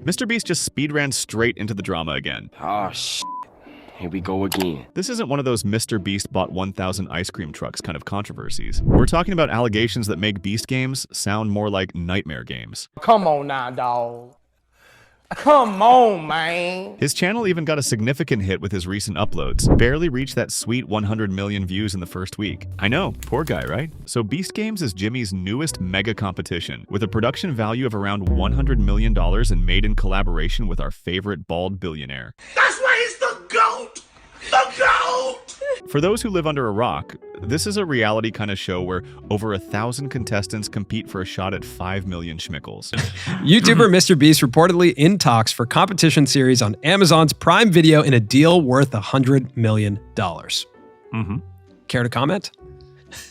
MrBeast just speed ran straight into the drama again. Oh, shit. Here we go again. This isn't one of those MrBeast bought 1,000 ice cream trucks kind of controversies. We're talking about allegations that make Beast Games sound more like nightmare games. Come on now, dawg. Come on, man. His channel even got a significant hit with his recent uploads. Barely reached that sweet 100 million views in the first week. I know, poor guy, right? So Beast Games is Jimmy's newest mega competition, with a production value of around $100 million and made in collaboration with our favorite bald billionaire. That's why he's the GOAT! The GOAT! For those who live under a rock, this is a reality kind of show where over 1,000 contestants compete for a shot at 5 million schmickles. YouTuber MrBeast reportedly in talks for competition series on Amazon's Prime Video in a deal worth $100 million. Care to comment?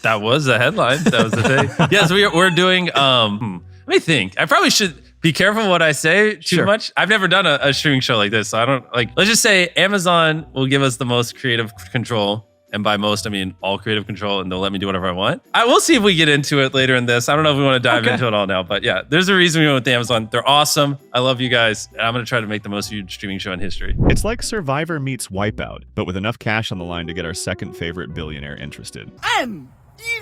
That was the headline. That was the thing. Yes, we're doing, let me think. I probably should be careful what I say too much. I've never done a streaming show like this, so I don't, let's just say Amazon will give us the most creative control. And by most, I mean all creative control, and they'll let me do whatever I want. We'll see if we get into it later in this. I don't know if we want to dive into it all now, but yeah, there's a reason we went with Amazon. They're awesome. I love you guys. And I'm going to try to make the most viewed streaming show in history. It's like Survivor meets Wipeout, but with enough cash on the line to get our second favorite billionaire interested. I'm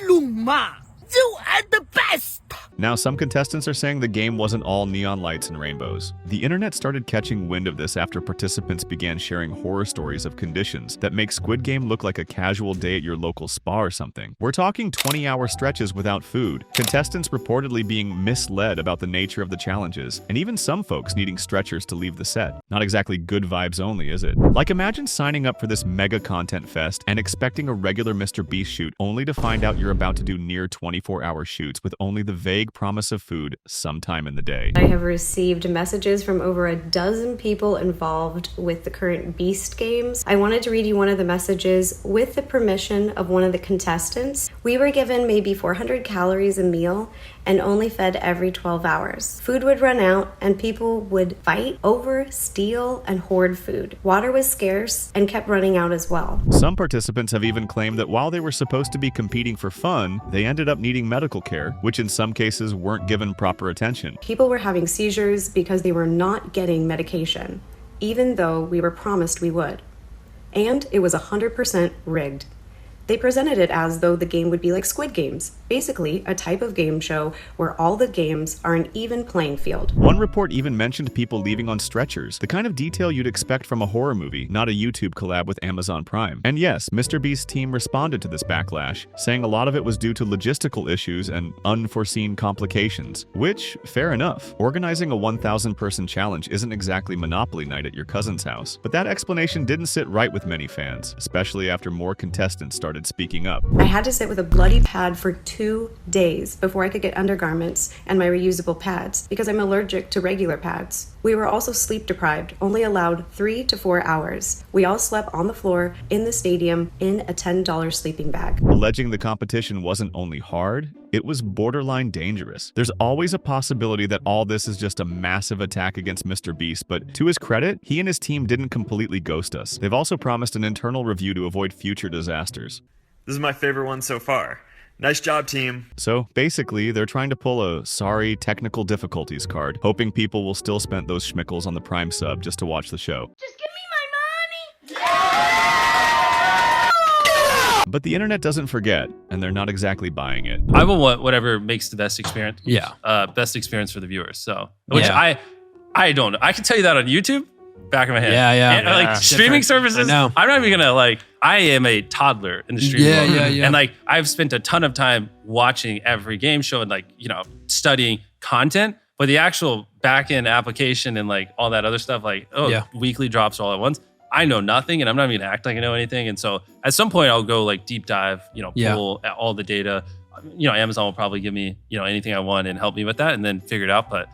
Iluma. You are the best! Now, some contestants are saying the game wasn't all neon lights and rainbows. The internet started catching wind of this after participants began sharing horror stories of conditions that make Squid Game look like a casual day at your local spa or something. We're talking 20-hour stretches without food, contestants reportedly being misled about the nature of the challenges, and even some folks needing stretchers to leave the set. Not exactly good vibes only, is it? Like, imagine signing up for this mega content fest and expecting a regular MrBeast shoot only to find out you're about to do near 24-hour shoots with only the vague promise of food sometime in the day. I have received messages from over a dozen people involved with the current Beast Games. I wanted to read you one of the messages with the permission of one of the contestants. We were given maybe 400 calories a meal and only fed every 12 hours. Food would run out and people would fight over, steal, and hoard food. Water was scarce and kept running out as well. Some participants have even claimed that while they were supposed to be competing for fun, they ended up needing medical care, which in some cases weren't given proper attention. People were having seizures because they were not getting medication, even though we were promised we would. And it was 100% rigged. They presented it as though the game would be like Squid Games, basically a type of game show where all the games are an even playing field. One report even mentioned people leaving on stretchers, the kind of detail you'd expect from a horror movie, not a YouTube collab with Amazon Prime. And yes, MrBeast's team responded to this backlash, saying a lot of it was due to logistical issues and unforeseen complications, which, fair enough. Organizing a 1,000-person challenge isn't exactly Monopoly night at your cousin's house. But that explanation didn't sit right with many fans, especially after more contestants started speaking up. I had to sit with a bloody pad for 2 days before I could get undergarments and my reusable pads because I'm allergic to regular pads. We were also sleep deprived, only allowed 3 to 4 hours. We all slept on the floor in the stadium in a $10 sleeping bag. Alleging the competition wasn't only hard, it was borderline dangerous. There's always a possibility that all this is just a massive attack against MrBeast, but to his credit, he and his team didn't completely ghost us. They've also promised an internal review to avoid future disasters. This is my favorite one so far. Nice job, team. So basically, they're trying to pull a sorry technical difficulties card, hoping people will still spend those schmickles on the Prime sub just to watch the show. Just give me my money! But the internet doesn't forget, and they're not exactly buying it. I will want whatever makes the best experience. Yeah. Best experience for the viewers. So, which I don't know. I can tell you that on YouTube. Back of my head. Yeah. And, like streaming services, I'm not even gonna I am a toddler in the streaming world. And I've spent a ton of time watching every game show and studying content, but the actual back-end application and all that other stuff, weekly drops all at once, I know nothing and I'm not even gonna act like I know anything. And so at some point I'll go deep dive, pull all the data. Amazon will probably give me, anything I want and help me with that and then figure it out. But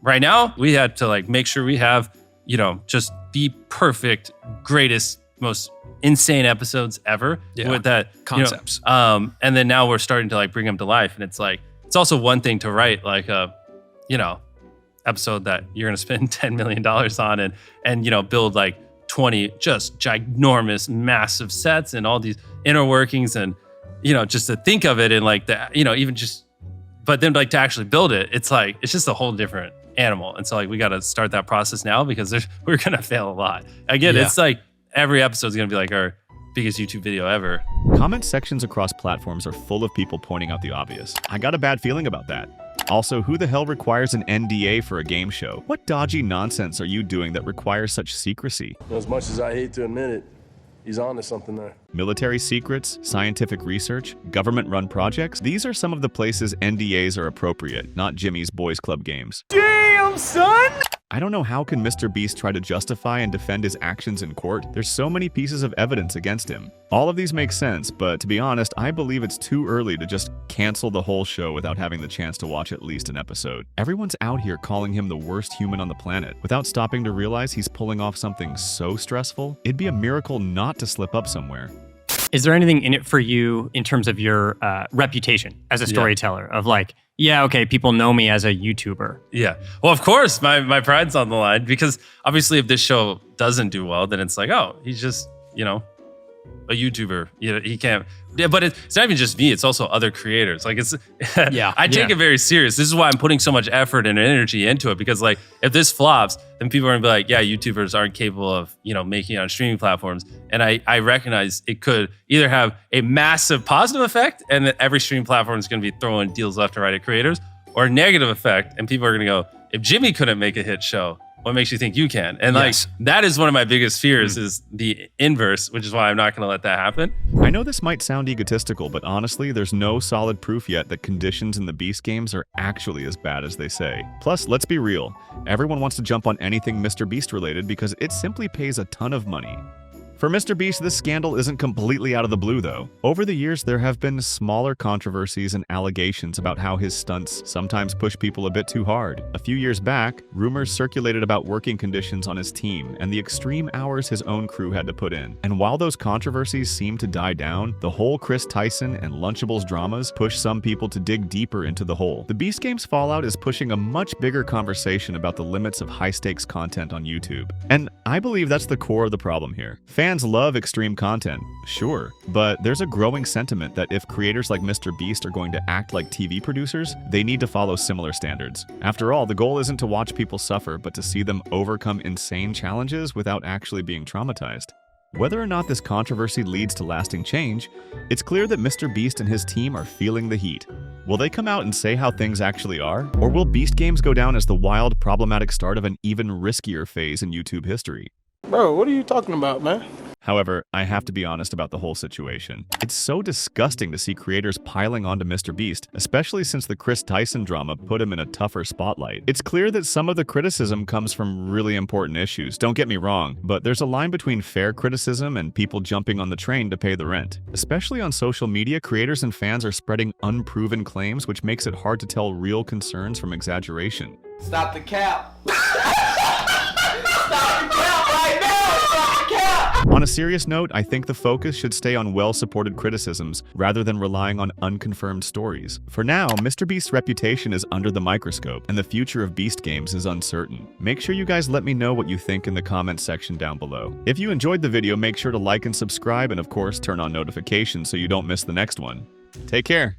right now we had to make sure we have just the perfect, greatest, most insane episodes ever with that concepts. And then now we're starting to bring them to life. And it's it's also one thing to write a, episode that you're going to spend $10 million on and build 20 just ginormous, massive sets and all these inner workings and, just to think of it in even just But then like to actually build it, it's like, it's just a whole different animal. And so like, we got to start that process now because we're going to fail a lot. Again, it's like every episode is going to be like our biggest YouTube video ever. Comment sections across platforms are full of people pointing out the obvious. I got a bad feeling about that. Also, who the hell requires an NDA for a game show? What dodgy nonsense are you doing that requires such secrecy? As much as I hate to admit it, he's on to something there. Military secrets, scientific research, government-run projects, these are some of the places NDAs are appropriate, not Jimmy's Boys Club games. Damn, son! I don't know how can MrBeast try to justify and defend his actions in court. There's so many pieces of evidence against him. All of these make sense, but to be honest, I believe it's too early to just cancel the whole show without having the chance to watch at least an episode. Everyone's out here calling him the worst human on the planet. Without stopping to realize he's pulling off something so stressful, it'd be a miracle not to slip up somewhere. Is there anything in it for you in terms of your reputation as a storyteller of like, yeah, okay, people know me as a YouTuber? Yeah. Well, of course, my pride's on the line because obviously if this show doesn't do well, then it's like, oh, he's just, you know, a YouTuber. You know, he can't. Yeah, but it's not even just me. It's also other creators. Like it's, I take it very serious. This is why I'm putting so much effort and energy into it because like if this flops, then people are gonna be like, yeah, YouTubers aren't capable of, you know, making it on streaming platforms. And I recognize it could either have a massive positive effect and that every streaming platform is gonna be throwing deals left and right at creators, or a negative effect and people are gonna go, if Jimmy couldn't make a hit show, what makes you think you can? And like, that is one of my biggest fears is the inverse, which is why I'm not going to let that happen. I know this might sound egotistical, but honestly, there's no solid proof yet that conditions in the Beast games are actually as bad as they say. Plus, let's be real. Everyone wants to jump on anything MrBeast related because it simply pays a ton of money. For MrBeast, this scandal isn't completely out of the blue, though. Over the years, there have been smaller controversies and allegations about how his stunts sometimes push people a bit too hard. A few years back, rumors circulated about working conditions on his team and the extreme hours his own crew had to put in. And while those controversies seem to die down, the whole Chris Tyson and Lunchables dramas push some people to dig deeper into the hole. The Beast Games fallout is pushing a much bigger conversation about the limits of high-stakes content on YouTube. And I believe that's the core of the problem here. Fans love extreme content, sure, but there's a growing sentiment that if creators like MrBeast are going to act like TV producers, they need to follow similar standards. After all, the goal isn't to watch people suffer, but to see them overcome insane challenges without actually being traumatized. Whether or not this controversy leads to lasting change, it's clear that MrBeast and his team are feeling the heat. Will they come out and say how things actually are? Or will Beast Games go down as the wild, problematic start of an even riskier phase in YouTube history? Bro, what are you talking about, man? However, I have to be honest about the whole situation. It's so disgusting to see creators piling onto MrBeast, especially since the Chris Tyson drama put him in a tougher spotlight. It's clear that some of the criticism comes from really important issues, don't get me wrong, but there's a line between fair criticism and people jumping on the train to pay the rent. Especially on social media, creators and fans are spreading unproven claims, which makes it hard to tell real concerns from exaggeration. Stop the cap. Stop the cap right now. Stop the cap. On a serious note, I think the focus should stay on well-supported criticisms rather than relying on unconfirmed stories. For now, MrBeast's reputation is under the microscope, and the future of Beast Games is uncertain. Make sure you guys let me know what you think in the comments section down below. If you enjoyed the video, make sure to like and subscribe, and of course, turn on notifications so you don't miss the next one. Take care.